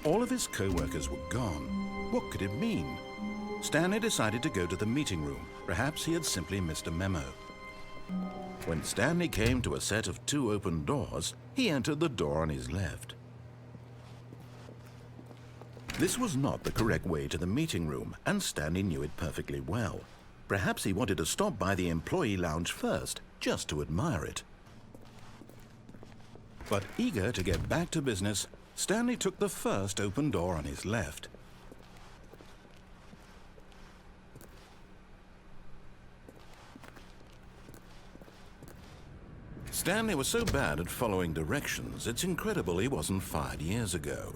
All of his co-workers were gone. What could it mean? Stanley decided to go to the meeting room. Perhaps he had simply missed a memo. When Stanley came to a set of 2 open doors, he entered the door on his left. This was not the correct way to the meeting room, and Stanley knew it perfectly well. Perhaps he wanted to stop by the employee lounge first, just to admire it. But eager to get back to business, Stanley took the first open door on his left. Stanley was so bad at following directions, it's incredible he wasn't fired years ago.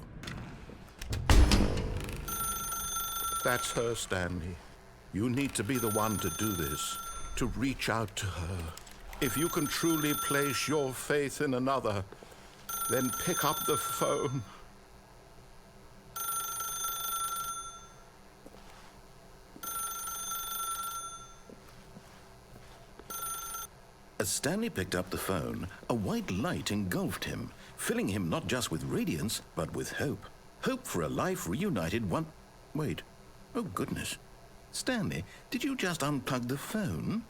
That's her, Stanley. You need to be the one to do this, to reach out to her. If you can truly place your faith in another, then pick up the phone. As Stanley picked up the phone, a white light engulfed him, filling him not just with radiance, but with hope. Hope for a life reunited one... Wait. Oh, goodness. Stanley, did you just unplug the phone?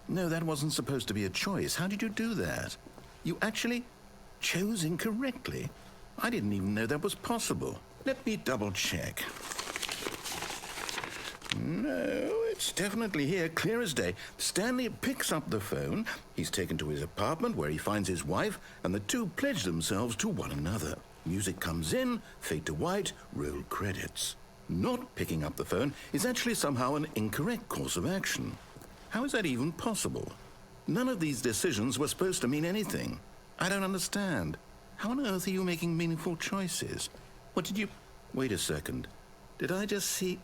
No, that wasn't supposed to be a choice. How did you do that? You actually chose incorrectly. I didn't even know that was possible. Let me double check. No, it's definitely here, clear as day. Stanley picks up the phone. He's taken to his apartment where he finds his wife, and the two pledge themselves to one another. Music comes in, fade to white, roll credits. Not picking up the phone is actually somehow an incorrect course of action. How is that even possible? None of these decisions were supposed to mean anything. I don't understand. How on earth are you making meaningful choices? What did you... Wait a second. Did I just see...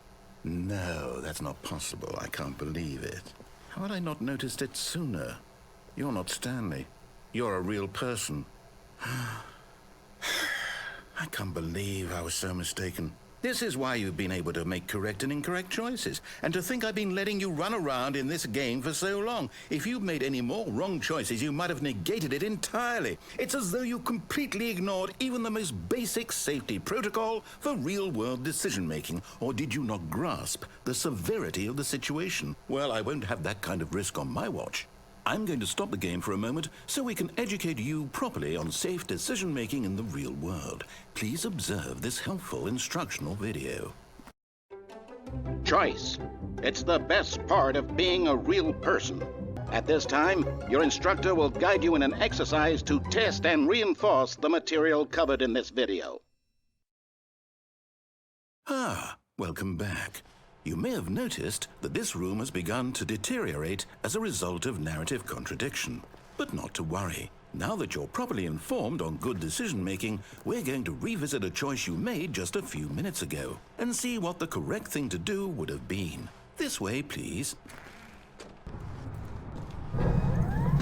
No, that's not possible. I can't believe it. How had I not noticed it sooner? You're not Stanley. You're a real person. I can't believe I was so mistaken. This is why you've been able to make correct and incorrect choices. And to think I've been letting you run around in this game for so long. If you'd made any more wrong choices, you might have negated it entirely. It's as though you completely ignored even the most basic safety protocol for real-world decision-making. Or did you not grasp the severity of the situation? Well, I won't have that kind of risk on my watch. I'm going to stop the game for a moment so we can educate you properly on safe decision-making in the real world. Please observe this helpful instructional video. Choice. It's the best part of being a real person. At this time, your instructor will guide you in an exercise to test and reinforce the material covered in this video. Welcome back. You may have noticed that this room has begun to deteriorate as a result of narrative contradiction. But not to worry. Now that you're properly informed on good decision-making, we're going to revisit a choice you made just a few minutes ago and see what the correct thing to do would have been. This way, please.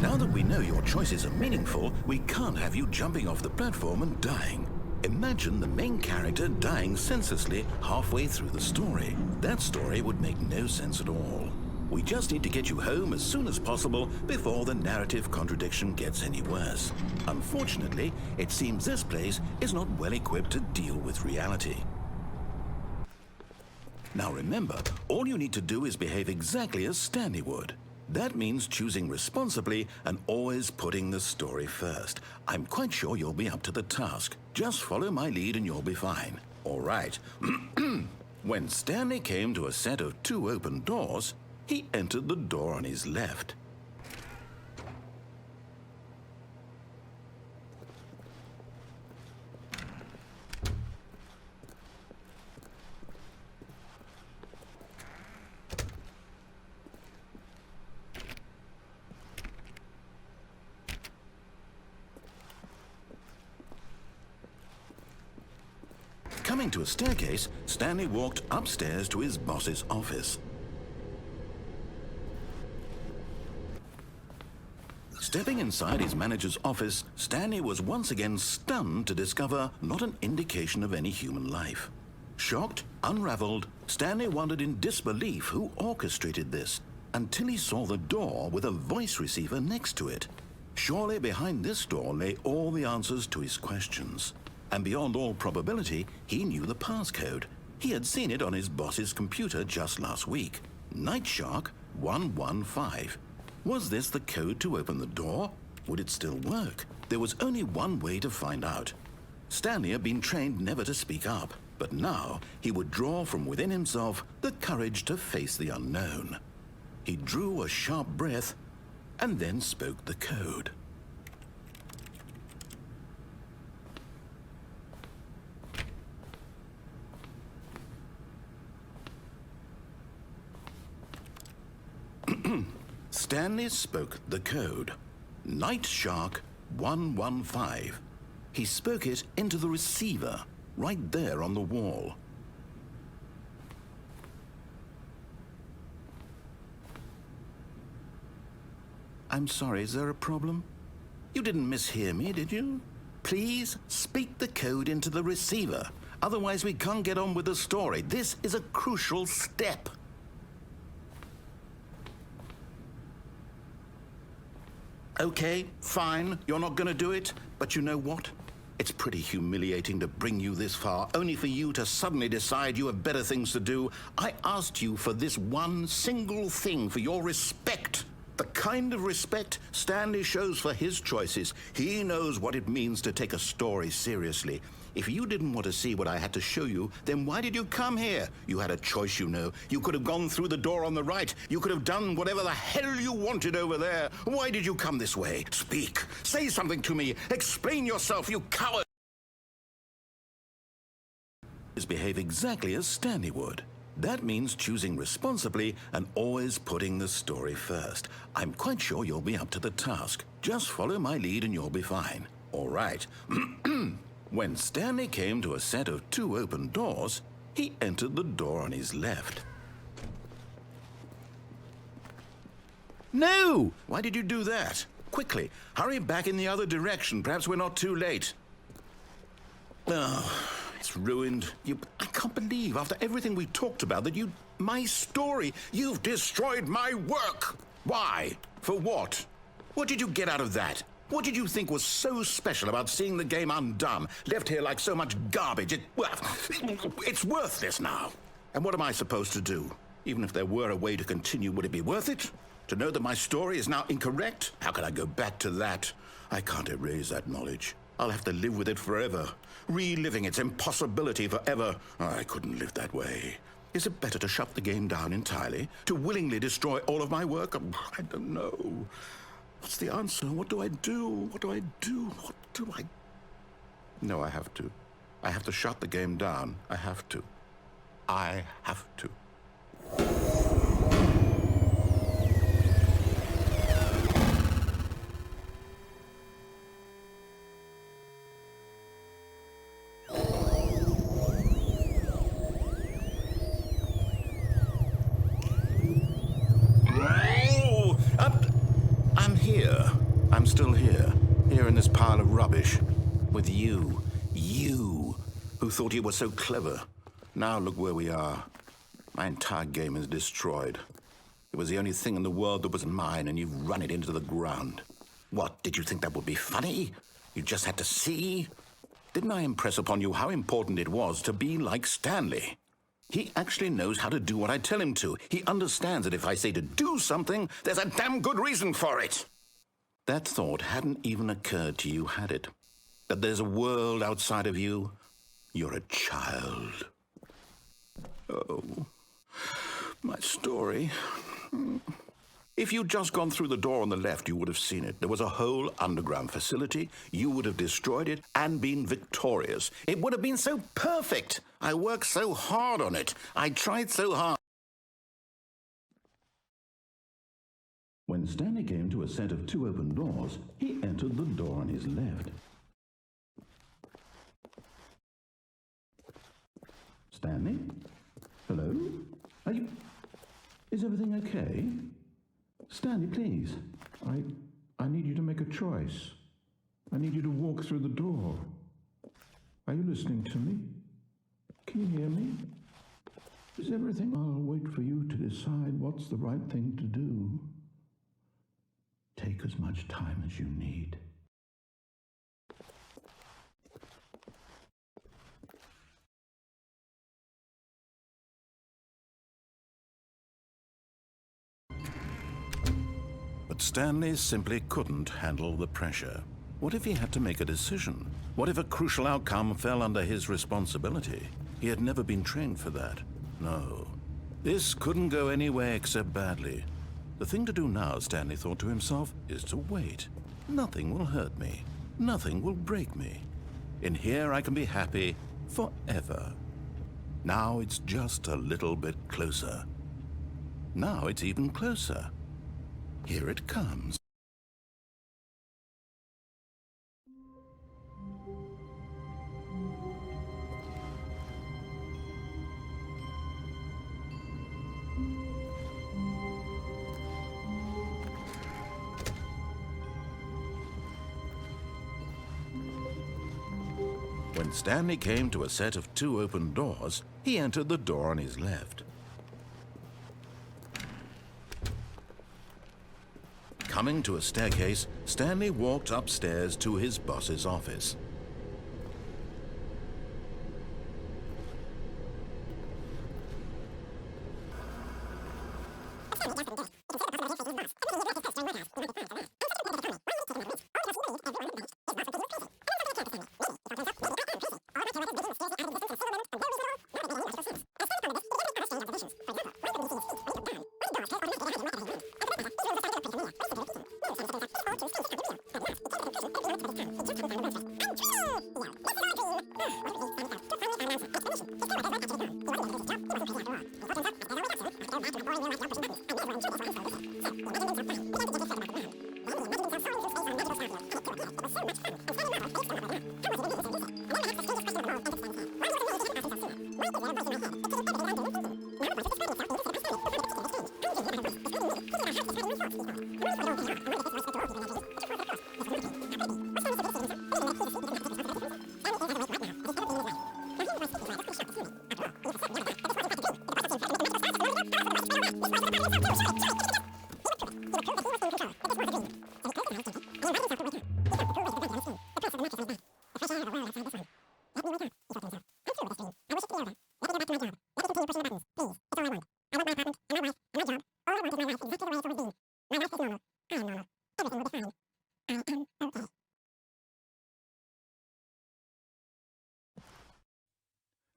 Now that we know your choices are meaningful, we can't have you jumping off the platform and dying. Imagine the main character dying senselessly halfway through the story. That story would make no sense at all. We just need to get you home as soon as possible before the narrative contradiction gets any worse. Unfortunately, it seems this place is not well equipped to deal with reality. Now remember, all you need to do is behave exactly as Stanley would. That means choosing responsibly and always putting the story first. I'm quite sure you'll be up to the task. Just follow my lead and you'll be fine. All right. When Stanley came to a set of 2 open doors, he entered the door on his left. Coming to a staircase, Stanley walked upstairs to his boss's office. Stepping inside his manager's office, Stanley was once again stunned to discover not an indication of any human life. Shocked, unraveled, Stanley wondered in disbelief who orchestrated this, until he saw the door with a voice receiver next to it. Surely behind this door lay all the answers to his questions. And beyond all probability, he knew the passcode. He had seen it on his boss's computer just last week. Night Shark 115. Was this the code to open the door? Would it still work? There was only one way to find out. Stanley had been trained never to speak up, but now he would draw from within himself the courage to face the unknown. He drew a sharp breath and then spoke the code. Stanley spoke the code. Night Shark 115. He spoke it into the receiver, right there on the wall. I'm sorry, is there a problem? You didn't mishear me, did you? Please speak the code into the receiver. Otherwise, we can't get on with the story. This is a crucial step. Okay, fine, you're not going to do it, but you know what? It's pretty humiliating to bring you this far, only for you to suddenly decide you have better things to do. I asked you for this one single thing, for your respect. The kind of respect Stanley shows for his choices. He knows what it means to take a story seriously. If you didn't want to see what I had to show you, then why did you come here? You had a choice, you know. You could have gone through the door on the right. You could have done whatever the hell you wanted over there. Why did you come this way? Speak. Say something to me. Explain yourself, you coward. Behave exactly as Stanley would. That means choosing responsibly and always putting the story first. I'm quite sure you'll be up to the task. Just follow my lead and you'll be fine. All right. When Stanley came to a set of 2 open doors, he entered the door on his left. No! Why did you do that? Quickly, hurry back in the other direction. Perhaps we're not too late. Oh, it's ruined. I can't believe, after everything we talked about, that my story, you've destroyed my work. Why? For what? What did you get out of that? What did you think was so special about seeing the game undone, left here like so much garbage? It's worthless now. And what am I supposed to do? Even if there were a way to continue, would it be worth it? To know that my story is now incorrect? How can I go back to that? I can't erase that knowledge. I'll have to live with it forever, reliving its impossibility forever. I couldn't live that way. Is it better to shut the game down entirely? To willingly destroy all of my work? I don't know. What's the answer? What do I do? What do I do? What do I... No, I have to. I have to shut the game down. I have to. I have to. I'm still here in this pile of rubbish, with you, who thought you were so clever. Now look where we are. My entire game is destroyed. It was the only thing in the world that was mine, and you've run it into the ground. What, did you think that would be funny? You just had to see? Didn't I impress upon you how important it was to be like Stanley? He actually knows how to do what I tell him to. He understands that if I say to do something, there's a damn good reason for it. That thought hadn't even occurred to you, had it? That there's a world outside of you? You're a child. Oh, my story. If you'd just gone through the door on the left, you would have seen it. There was a whole underground facility. You would have destroyed it and been victorious. It would have been so perfect. I worked so hard on it. I tried so hard. When Stanley came to a set of 2 open doors, he entered the door on his left. Stanley? Hello? Is everything okay? Stanley, please. I need you to make a choice. I need you to walk through the door. Are you listening to me? Can you hear me? Is everything... I'll wait for you to decide what's the right thing to do. Take as much time as you need. But Stanley simply couldn't handle the pressure. What if he had to make a decision? What if a crucial outcome fell under his responsibility? He had never been trained for that. No. This couldn't go any way except badly. The thing to do now, Stanley thought to himself, is to wait. Nothing will hurt me. Nothing will break me. In here I can be happy forever. Now it's just a little bit closer. Now it's even closer. Here it comes. When Stanley came to a set of 2 open doors, he entered the door on his left. Coming to a staircase, Stanley walked upstairs to his boss's office.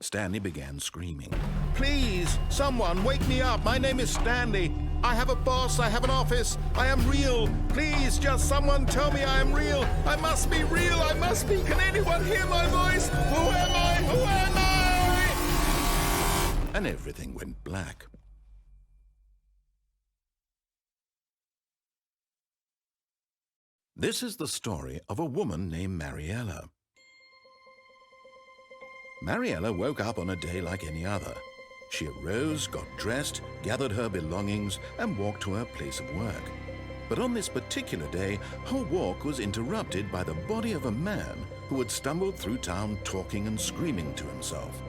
Stanley began screaming. "Please, someone, wake me up. My name is Stanley. I have a boss. I have an office. I am real. Please, just someone tell me I am real. I must be real. I must be. Can anyone hear my voice? Who am I? Who am I?" And everything went black. This is the story of a woman named Mariella. Mariella woke up on a day like any other. She arose, got dressed, gathered her belongings, and walked to her place of work. But on this particular day, her walk was interrupted by the body of a man who had stumbled through town talking and screaming to himself.